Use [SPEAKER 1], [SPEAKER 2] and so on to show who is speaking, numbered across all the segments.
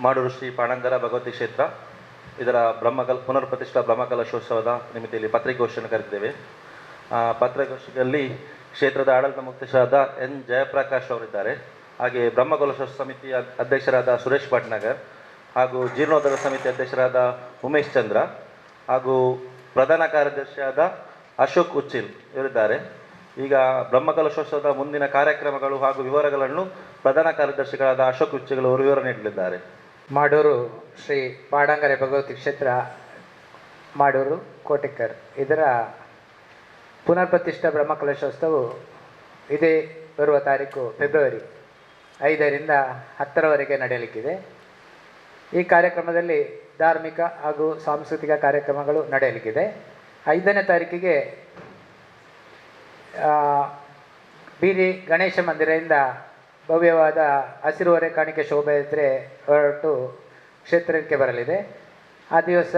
[SPEAKER 1] ಮಾಡೂರು ಶ್ರೀ ಪಾಣಂಗರ ಭಗವತಿ ಕ್ಷೇತ್ರ ಇದರ ಪುನರ್ಪ್ರತಿಷ್ಠಾ ಬ್ರಹ್ಮಕಲಶೋತ್ಸವದ ನಿಮಿತ್ತ ಇಲ್ಲಿ ಪತ್ರಿಕಾಗೋಷ್ಠಿಯನ್ನು ಕರೆದಿದ್ದೇವೆ. ಪತ್ರಿಕಾಗೋಷ್ಠಿಯಲ್ಲಿ ಕ್ಷೇತ್ರದ ಆಡಳಿತ ಮುಖ್ಯಸ್ಥರಾದ ಎನ್ ಜಯಪ್ರಕಾಶ್ ಅವರಿದ್ದಾರೆ. ಹಾಗೆ ಬ್ರಹ್ಮಕಲಶೋತ್ಸವ ಸಮಿತಿಯ ಅಧ್ಯಕ್ಷರಾದ ಸುರೇಶ್ ಭಟ್ನಗರ್ ಹಾಗೂ ಜೀರ್ಣೋದ್ಧಾರ ಸಮಿತಿ ಅಧ್ಯಕ್ಷರಾದ ಉಮೇಶ್ ಚಂದ್ರ ಹಾಗೂ ಪ್ರಧಾನ ಕಾರ್ಯದರ್ಶಿಯಾದ ಅಶೋಕ್ ಉಚ್ಚಿಲ್ ಇವರಿದ್ದಾರೆ. ಈಗ ಬ್ರಹ್ಮಕಲಶೋತ್ಸವದ ಮುಂದಿನ ಕಾರ್ಯಕ್ರಮಗಳು ಹಾಗೂ ವಿವರಗಳನ್ನು ಪ್ರಧಾನ ಕಾರ್ಯದರ್ಶಿಗಳಾದ ಅಶೋಕ್ ಉಚ್ಚಿಲ್ ಅವರು ವಿವರ ನೀಡಲಿದ್ದಾರೆ.
[SPEAKER 2] ಮಾಡೂರು ಶ್ರೀ ಪಾಡಂಗರೆ ಭಗವತಿ ಕ್ಷೇತ್ರ ಮಾಡೂರು ಕೋಟೆಕರ್ ಇದರ ಪುನರ್ಪ್ರತಿಷ್ಠಾ ಬ್ರಹ್ಮಕಲಶೋತ್ಸವವು ಇದೇ ಬರುವ ತಾರೀಕು ಫೆಬ್ರವರಿ 5ರಿಂದ 10ರವರೆಗೆ ನಡೆಯಲಿಕ್ಕಿದೆ. ಈ ಕಾರ್ಯಕ್ರಮದಲ್ಲಿ ಧಾರ್ಮಿಕ ಹಾಗೂ ಸಾಂಸ್ಕೃತಿಕ ಕಾರ್ಯಕ್ರಮಗಳು ನಡೆಯಲಿಕ್ಕಿದೆ. 5ನೇ ತಾರೀಕಿಗೆ ಬೀರಿ ಗಣೇಶ ಮಂದಿರದಿಂದ ಭವ್ಯವಾದ ಹಸಿರು ಹೊರೆ ಕಾಣಿಕೆ ಶೋಭಾಯಾತ್ರೆ ಹೊರಟು ಕ್ಷೇತ್ರಕ್ಕೆ ಬರಲಿದೆ. ಆ ದಿವಸ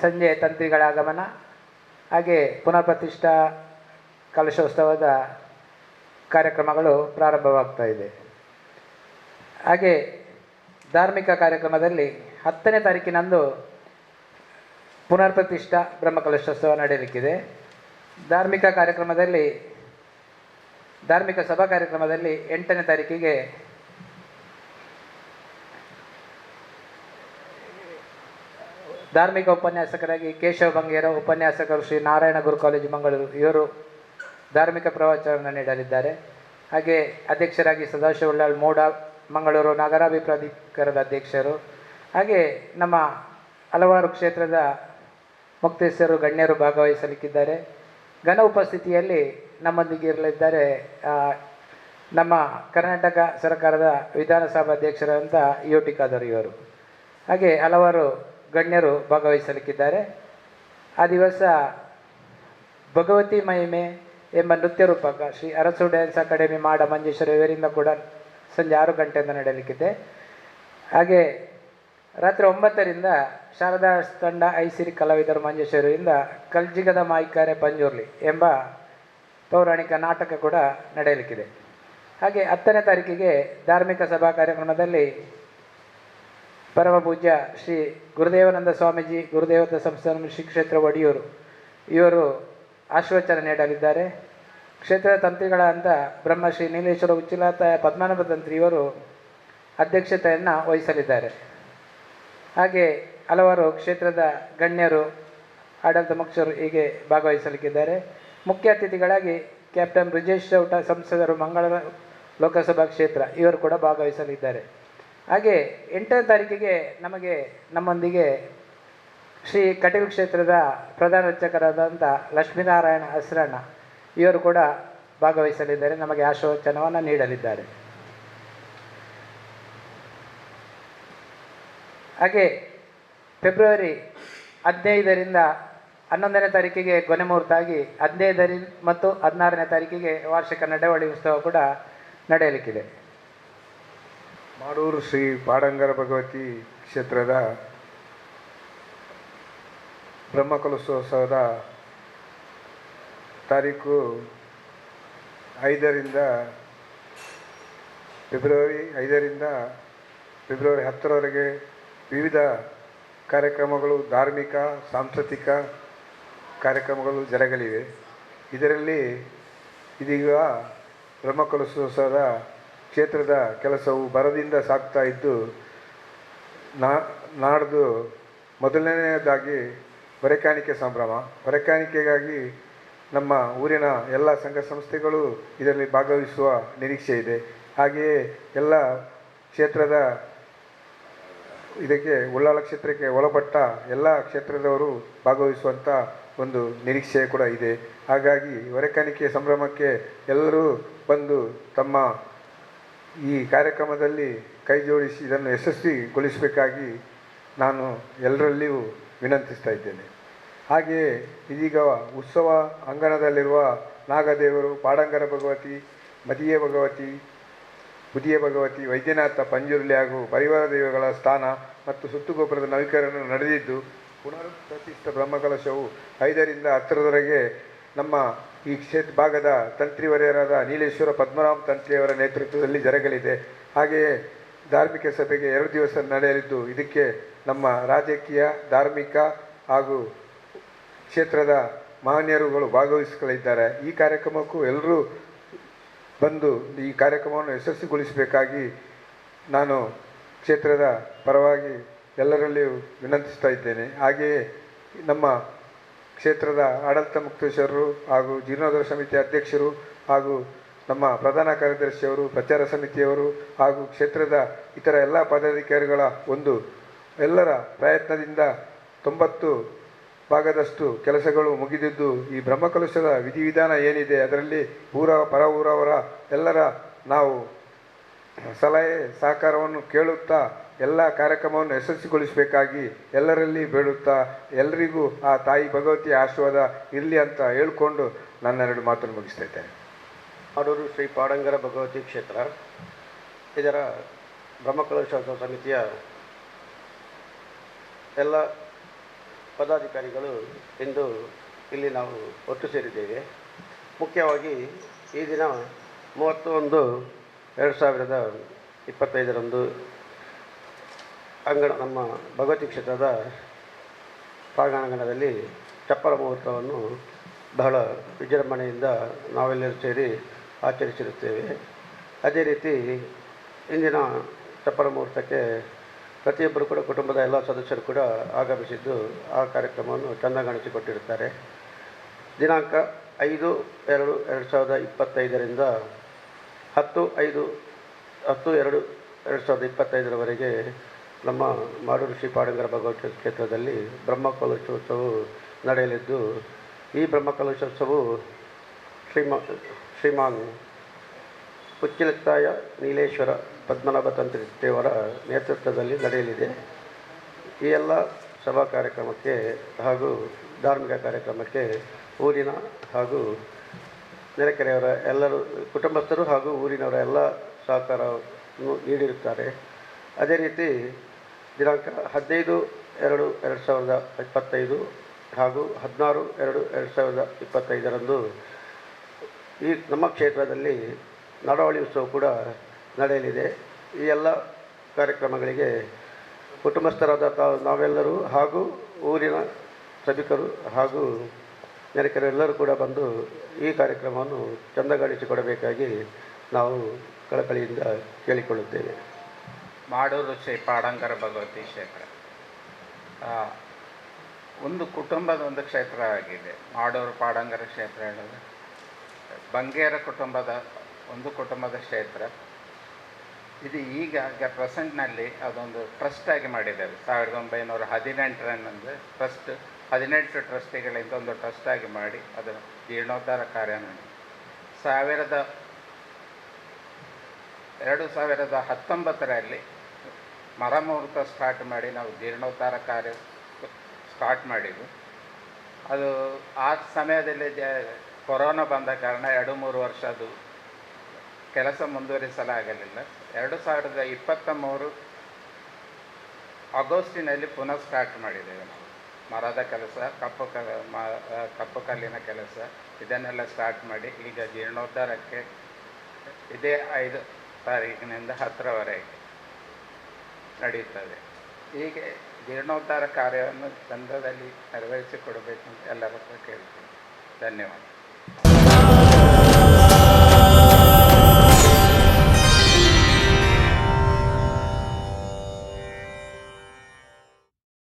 [SPEAKER 2] ಸಂಜೆ ತಂತ್ರಿಗಳ ಆಗಮನ ಹಾಗೆ ಪುನರ್ಪ್ರತಿಷ್ಠಾ ಕಲಶೋತ್ಸವದ ಕಾರ್ಯಕ್ರಮಗಳು ಪ್ರಾರಂಭವಾಗ್ತಾ ಇದೆ. ಹಾಗೆ ಧಾರ್ಮಿಕ ಕಾರ್ಯಕ್ರಮದಲ್ಲಿ 10ನೇ ತಾರೀಕಿನಂದು ಪುನರ್ಪ್ರತಿಷ್ಠಾ ಬ್ರಹ್ಮಕಲಶೋತ್ಸವ ನಡೆಯಲಿಕ್ಕಿದೆ. ಧಾರ್ಮಿಕ ಸಭಾ ಕಾರ್ಯಕ್ರಮದಲ್ಲಿ 8ನೇ ತಾರೀಕಿಗೆ ಧಾರ್ಮಿಕ ಉಪನ್ಯಾಸಕರಾಗಿ ಕೇಶವ ಬಂಗೇರ ಉಪನ್ಯಾಸಕರು ಶ್ರೀ ನಾರಾಯಣ ಗುರು ಕಾಲೇಜು ಮಂಗಳೂರು ಇವರು ಧಾರ್ಮಿಕ ಪ್ರವಚನ ನೀಡಲಿದ್ದಾರೆ. ಹಾಗೆ ಅಧ್ಯಕ್ಷರಾಗಿ ಸದಾಶಿವ ಉಳ್ಳಾಳ್ ಮೋಡ ಮಂಗಳೂರು ನಗರಾಭಿವೃದ್ಧಿ ಪ್ರಾಧಿಕಾರದ ಅಧ್ಯಕ್ಷರು ಹಾಗೆ ನಮ್ಮ ಹಲವಾರು ಕ್ಷೇತ್ರದ ಮುಕ್ತೇಶ್ವರರು ಗಣ್ಯರು ಭಾಗವಹಿಸಲಿಕ್ಕಿದ್ದಾರೆ. ಘನ ಉಪಸ್ಥಿತಿಯಲ್ಲಿ ನಮ್ಮೊಂದಿಗೆ ಇರಲಿದ್ದಾರೆ ನಮ್ಮ ಕರ್ನಾಟಕ ಸರ್ಕಾರದ ವಿಧಾನಸಭಾ ಅಧ್ಯಕ್ಷರಾದಂಥ ಯುಟಿ ಖಾದರ್ ಇವರು. ಹಾಗೆ ಹಲವಾರು ಗಣ್ಯರು ಭಾಗವಹಿಸಲಿಕ್ಕಿದ್ದಾರೆ. ಆ ದಿವಸ ಭಗವತಿ ಮಹಿಮೆ ಎಂಬ ನೃತ್ಯ ರೂಪಕ ಶ್ರೀ ಅರಸು ಡ್ಯಾನ್ಸ್ ಅಕಾಡೆಮಿ ಮಾಡ ಮಂಜೇಶ್ವರ ಇವರಿಂದ ಕೂಡ ಸಂಜೆ 6 ಗಂಟೆಯಿಂದ ನಡೆಯಲಿಕ್ಕಿದೆ. ಹಾಗೆ ರಾತ್ರಿ 9ರಿಂದ ಶಾರದಾ ತಂಡ ಐಸಿರಿ ಕಲಾವಿದರು ಮಂಜೇಶ್ವರರಿಂದ ಕಲ್ಜಿಗದ ಮಾಯಿಕಾರೆ ಪಂಜುರ್ಲಿ ಎಂಬ ಪೌರಾಣಿಕ ನಾಟಕ ಕೂಡ ನಡೆಯಲಿಕ್ಕಿದೆ. ಹಾಗೆ 10ನೇ ತಾರೀಕಿಗೆ ಧಾರ್ಮಿಕ ಸಭಾ ಕಾರ್ಯಕ್ರಮದಲ್ಲಿ ಪರಮ ಪೂಜ್ಯ ಶ್ರೀ ಗುರುದೇವಾನಂದ ಸ್ವಾಮೀಜಿ ಗುರುದೇವತ ಸಂಸ್ಥಾನ ಶ್ರೀ ಕ್ಷೇತ್ರ ಒಡಿಯೂರು ಇವರು ಆಶೀರ್ವಚನ ನೀಡಲಿದ್ದಾರೆ. ಕ್ಷೇತ್ರದ ತಂತ್ರಿಗಳಾದ ಬ್ರಹ್ಮಶ್ರೀ ನೀಲೇಶ್ವರ ಉಚ್ಚಿಲಾತಾಯ ಪದ್ಮನಾಭ ತಂತ್ರಿ ಇವರು ಅಧ್ಯಕ್ಷತೆಯನ್ನು ವಹಿಸಲಿದ್ದಾರೆ. ಹಾಗೆ ಹಲವಾರು ಕ್ಷೇತ್ರದ ಗಣ್ಯರು ಆಡಳಿತ ಮುಖ್ಯರು ಹೀಗೆ ಭಾಗವಹಿಸಲಿಕ್ಕಿದ್ದಾರೆ. ಮುಖ್ಯ ಅತಿಥಿಗಳಾಗಿ ಕ್ಯಾಪ್ಟನ್ ಬ್ರಿಜೇಶ್ ಚೌಟ ಸಂಸದರು ಮಂಗಳೂರು ಲೋಕಸಭಾ ಕ್ಷೇತ್ರ ಇವರು ಕೂಡ ಭಾಗವಹಿಸಲಿದ್ದಾರೆ. ಹಾಗೆ 8ನೇ ತಾರೀಕಿಗೆ ನಮ್ಮೊಂದಿಗೆ ಶ್ರೀ ಕಟೀಲು ಕ್ಷೇತ್ರದ ಪ್ರಧಾನ ಅರ್ಚಕರಾದಂಥ ಲಕ್ಷ್ಮೀನಾರಾಯಣ ಹಸ್ರಣ್ಣ ಇವರು ಕೂಡ ಭಾಗವಹಿಸಲಿದ್ದಾರೆ. ನಮಗೆ ಆಶೀರ್ವಚನವನ್ನು ನೀಡಲಿದ್ದಾರೆ. ಹಾಗೆ ಫೆಬ್ರವರಿ 15ರಿಂದ 11ನೇ ತಾರೀಕಿಗೆ ಕೊನೆ ಮುಹೂರ್ತ ಆಗಿ 15 ಮತ್ತು 16ನೇ ತಾರೀಕಿಗೆ ವಾರ್ಷಿಕ ನಡವಳಿ ಉತ್ಸವ ಕೂಡ ನಡೆಯಲಿಕ್ಕಿದೆ.
[SPEAKER 3] ಮಾಡೂರು ಶ್ರೀ ಪಾಡಂಗರ ಭಗವತಿ ಕ್ಷೇತ್ರದ ಬ್ರಹ್ಮಕಲಶೋತ್ಸವದ ತಾರೀಕು 5ರಿಂದ ಫೆಬ್ರವರಿ 10ರವರೆಗೆ ವಿವಿಧ ಕಾರ್ಯಕ್ರಮಗಳು ಧಾರ್ಮಿಕ ಸಾಂಸ್ಕೃತಿಕ ಕಾರ್ಯಕ್ರಮಗಳು ಜರಗಲಿವೆ. ಇದರಲ್ಲಿ ಇದೀಗ ಬ್ರಹ್ಮಕಲಶೋತ್ಸವದ ಕ್ಷೇತ್ರದ ಕೆಲಸವು ಭರದಿಂದ ಸಾಗ್ತಾ ಇದ್ದು ನಾಡ್ದು ಮೊದಲನೆಯದಾಗಿ ಹೊರೆಕಾಣಿಕೆ ಸಂಭ್ರಮ. ಹೊರೆಕಾಣಿಕೆಗಾಗಿ ನಮ್ಮ ಊರಿನ ಎಲ್ಲ ಸಂಘ ಸಂಸ್ಥೆಗಳು ಇದರಲ್ಲಿ ಭಾಗವಹಿಸುವ ನಿರೀಕ್ಷೆ ಇದೆ. ಹಾಗೆಯೇ ಎಲ್ಲ ಕ್ಷೇತ್ರದ ಇದಕ್ಕೆ ಉಳ್ಳಾಲ ಕ್ಷೇತ್ರಕ್ಕೆ ಒಳಪಟ್ಟ ಎಲ್ಲ ಕ್ಷೇತ್ರದವರು ಭಾಗವಹಿಸುವಂಥ ಒಂದು ನಿರೀಕ್ಷೆ ಕೂಡ ಇದೆ. ಹಾಗಾಗಿ ಹೊರೆಕಾಣಿಕೆ ಸಂಭ್ರಮಕ್ಕೆ ಎಲ್ಲರೂ ಬಂದು ತಮ್ಮ ಈ ಕಾರ್ಯಕ್ರಮದಲ್ಲಿ ಕೈ ಜೋಡಿಸಿ ಇದನ್ನು ಯಶಸ್ವಿಗೊಳಿಸಬೇಕಾಗಿ ನಾನು ಎಲ್ಲರಲ್ಲಿಯೂ ವಿನಂತಿಸ್ತಾ ಇದ್ದೇನೆ. ಹಾಗೆಯೇ ಇದೀಗ ಉತ್ಸವ ಅಂಗಣದಲ್ಲಿರುವ ನಾಗದೇವರು, ಪಾಡಂಗರ ಭಗವತಿ, ಮದಿಯ ಭಗವತಿ, ಬುದಿಯ ಭಗವತಿ, ವೈದ್ಯನಾಥ, ಪಂಜುರ್ಲಿ ಹಾಗೂ ಪರಿವಾರ ದೇವಗಳ ಸ್ಥಾನ ಮತ್ತು ಸುತ್ತುಗೊಬ್ಬರದ ನವೀಕರಣ ನಡೆದಿದ್ದು ಪುನರ್ಪ್ರತಿಷ್ಠ ಬ್ರಹ್ಮಕಲಶವು 5ರಿಂದ 10ರವರೆಗೆ ನಮ್ಮ ಈ ಭಾಗದ ತಂತ್ರಿವರ್ಯರಾದ ನೀಲೇಶ್ವರ ಪದ್ಮನಾಭ ತಂತ್ರಿಯವರ ನೇತೃತ್ವದಲ್ಲಿ ಜರಗಲಿದೆ. ಹಾಗೆಯೇ ಧಾರ್ಮಿಕ ಸಭೆಗೆ 2 ದಿವಸ ನಡೆಯಲಿದ್ದು ಇದಕ್ಕೆ ನಮ್ಮ ರಾಜಕೀಯ, ಧಾರ್ಮಿಕ ಹಾಗೂ ಕ್ಷೇತ್ರದ ಮಹನೀಯರುಗಳು ಭಾಗವಹಿಸಲಿದ್ದಾರೆ. ಈ ಕಾರ್ಯಕ್ರಮಕ್ಕೂ ಎಲ್ಲರೂ ಬಂದು ಈ ಕಾರ್ಯಕ್ರಮವನ್ನು ಯಶಸ್ವಿಗೊಳಿಸಬೇಕಾಗಿ ನಾನು ಕ್ಷೇತ್ರದ ಪರವಾಗಿ ಎಲ್ಲರಲ್ಲಿಯೂ ವಿನಂತಿಸ್ತಾ ಇದ್ದೇನೆ. ಹಾಗೆಯೇ ನಮ್ಮ ಕ್ಷೇತ್ರದ ಆಡಳಿತ ಮುಕ್ತೇಶ್ವರರು ಹಾಗೂ ಜೀರ್ಣೋದ್ಧಾರ ಸಮಿತಿ ಅಧ್ಯಕ್ಷರು ಹಾಗೂ ನಮ್ಮ ಪ್ರಧಾನ ಕಾರ್ಯದರ್ಶಿಯವರು, ಪ್ರಚಾರ ಸಮಿತಿಯವರು ಹಾಗೂ ಕ್ಷೇತ್ರದ ಇತರ ಎಲ್ಲ ಪದಾಧಿಕಾರಿಗಳ ಎಲ್ಲರ ಪ್ರಯತ್ನದಿಂದ 90 ಭಾಗದಷ್ಟು ಕೆಲಸಗಳು ಮುಗಿದಿದ್ದು, ಈ ಬ್ರಹ್ಮಕಲಶದ ವಿಧಿವಿಧಾನ ಏನಿದೆ ಅದರಲ್ಲಿ ಪರ ಊರವರ ಎಲ್ಲರ ನಾವು ಸಲಹೆ ಸಹಕಾರವನ್ನು ಕೇಳುತ್ತಾ ಎಲ್ಲ ಕಾರ್ಯಕ್ರಮವನ್ನು ಯಶಸ್ವಿಗೊಳಿಸಬೇಕಾಗಿ ಎಲ್ಲರಲ್ಲಿ ಬೇಡುತ್ತಾ ಎಲ್ಲರಿಗೂ ಆ ತಾಯಿ ಭಗವತಿಯ ಆಶೀರ್ವಾದ ಇರಲಿ ಅಂತ ಹೇಳಿಕೊಂಡು ನನ್ನ 2 ಮಾತನ್ನು ಮುಗಿಸ್ತಾ ಇದ್ದೇನೆ.
[SPEAKER 4] ಮಾಡೂರು ಶ್ರೀ ಪಾಡಂಗರ ಭಗವತಿ ಕ್ಷೇತ್ರ ಇದರ ಬ್ರಹ್ಮಕಲಶೋತ್ಸವ ಸಮಿತಿಯ ಎಲ್ಲ ಪದಾಧಿಕಾರಿಗಳು ಇಂದು ಇಲ್ಲಿ ನಾವು ಒಟ್ಟು ಸೇರಿದ್ದೇವೆ. ಮುಖ್ಯವಾಗಿ ಈ ದಿನ 31/2025 ನಮ್ಮ ಭಗವತಿ ಕ್ಷೇತ್ರದ ಪ್ರಾಂಗಣದಲ್ಲಿ ಚಪ್ಪರ ಮುಹೂರ್ತವನ್ನು ಬಹಳ ವಿಜೃಂಭಣೆಯಿಂದ ನಾವೆಲ್ಲರೂ ಸೇರಿ ಆಚರಿಸಿರುತ್ತೇವೆ. ಅದೇ ರೀತಿ ಇಂದಿನ ಚಪ್ಪರ ಮುಹೂರ್ತಕ್ಕೆ ಪ್ರತಿಯೊಬ್ಬರು ಕೂಡ ಕುಟುಂಬದ ಎಲ್ಲ ಸದಸ್ಯರು ಕೂಡ ಆಗಮಿಸಿದ್ದು ಆ ಕಾರ್ಯಕ್ರಮವನ್ನು ಚೆಂದಗಾಣಿಸಿಕೊಟ್ಟಿರುತ್ತಾರೆ. ದಿನಾಂಕ 5/2/2025 10/2/2025 ನಮ್ಮ ಮಾಡೂರು ಶ್ರೀ ಪಾಡಂಗರ ಭಗವತಿ ಕ್ಷೇತ್ರದಲ್ಲಿ ಬ್ರಹ್ಮಕಲಶೋತ್ಸವವು ನಡೆಯಲಿದ್ದು, ಈ ಬ್ರಹ್ಮಕಲಶೋತ್ಸವವು ಶ್ರೀಮಾನ್ ಉಚ್ಚಿಲತ್ತಾಯ ನೀಲೇಶ್ವರ ಪದ್ಮನಾಭ ತಂತ್ರಿ ದೇವರ ನೇತೃತ್ವದಲ್ಲಿ ನಡೆಯಲಿದೆ. ಈ ಎಲ್ಲ ಸಭಾ ಕಾರ್ಯಕ್ರಮಕ್ಕೆ ಹಾಗೂ ಧಾರ್ಮಿಕ ಕಾರ್ಯಕ್ರಮಕ್ಕೆ ಊರಿನ ಹಾಗೂ ನೆರೆಕೆರೆಯವರ ಎಲ್ಲರೂ ಕುಟುಂಬಸ್ಥರು ಹಾಗೂ ಊರಿನವರ ಎಲ್ಲ ಸಹಕಾರವನ್ನು ನೀಡಿರುತ್ತಾರೆ. ಅದೇ ರೀತಿ ದಿನಾಂಕ 15/2/2025 ಹಾಗೂ 16/2/2025 ಈ ನಮ್ಮ ಕ್ಷೇತ್ರದಲ್ಲಿ ನಡವಳಿ ಉತ್ಸವ ಕೂಡ ನಡೆಯಲಿದೆ. ಈ ಎಲ್ಲ ಕಾರ್ಯಕ್ರಮಗಳಿಗೆ ಕುಟುಂಬಸ್ಥರಾದ ನಾವೆಲ್ಲರೂ ಹಾಗೂ ಊರಿನ ಸಭಿಕರು ಹಾಗೂ ನೆರೆಕೆರೆಯವರೆಲ್ಲರೂ ಕೂಡ ಬಂದು ಈ ಕಾರ್ಯಕ್ರಮವನ್ನು ಚೆಂದಗಾಣಿಸಿಕೊಡಬೇಕಾಗಿ ನಾವು ಕಳಕಳಿಯಿಂದ ಕೇಳಿಕೊಳ್ಳುತ್ತೇವೆ.
[SPEAKER 5] ಮಾಡೂರು ಶ್ರೀ ಪಾಡಂಗರ ಭಗವತಿ ಕ್ಷೇತ್ರ ಒಂದು ಕುಟುಂಬದ ಒಂದು ಕ್ಷೇತ್ರ ಆಗಿದೆ. ಮಾಡೂರು ಪಾಡಂಗರ ಕ್ಷೇತ್ರ ಹೇಳಿದ್ರೆ ಬಂಗೇರ ಕುಟುಂಬದ ಒಂದು ಕುಟುಂಬದ ಕ್ಷೇತ್ರ. ಇದು ಈಗ ಪ್ರೆಸೆಂಟ್ನಲ್ಲಿ ಅದೊಂದು ಟ್ರಸ್ಟಾಗಿ ಮಾಡಿದ್ದಾರೆ. 1918 ಟ್ರಸ್ಟ್ 18 ಟ್ರಸ್ಟಿಗಳಿಂದ ಒಂದು ಟ್ರಸ್ಟಾಗಿ ಮಾಡಿ ಅದರ ಜೀರ್ಣೋದ್ಧಾರ ಕಾರ್ಯ ಮಾಡಿ 2019ರಲ್ಲಿ ಮರಮುಹೂರ್ತ ಸ್ಟಾರ್ಟ್ ಮಾಡಿ ನಾವು ಜೀರ್ಣೋದ್ಧಾರ ಕಾರ್ಯ ಸ್ಟಾರ್ಟ್ ಮಾಡಿದ್ದು. ಅದು ಆ ಸಮಯದಲ್ಲಿ ಕೊರೋನಾ ಬಂದ ಕಾರಣ 2-3 ವರ್ಷ ಅದು ಕೆಲಸ ಮುಂದುವರಿಸಲಾಗಲಿಲ್ಲ. 2023 ಆಗಸ್ಟಿನಲ್ಲಿ ಪುನಃ ಸ್ಟಾರ್ಟ್ ಮಾಡಿದ್ದೇವೆ ನಾವು. ಮರದ ಕೆಲಸ, ಕಪ್ಪು ಕಲ್ಲಿನ ಕೆಲಸ ಇದನ್ನೆಲ್ಲ ಸ್ಟಾರ್ಟ್ ಮಾಡಿ ಈಗ ಜೀರ್ಣೋದ್ಧಾರಕ್ಕೆ ಇದೇ 5 ತಾರೀಕಿನಿಂದ 10ರವರೆಗೆ ನಡೆಯುತ್ತದೆ. ಹೀಗೆ ಜೀರ್ಣೋದ್ಧಾರ ಕಾರ್ಯವನ್ನು ಚಂದದಲ್ಲಿ ನೆರವೇರಿಸಿಕೊಡಬೇಕು ಅಂತ ಎಲ್ಲರ ಹತ್ರ ಕೇಳ್ತೀನಿ. ಧನ್ಯವಾದ.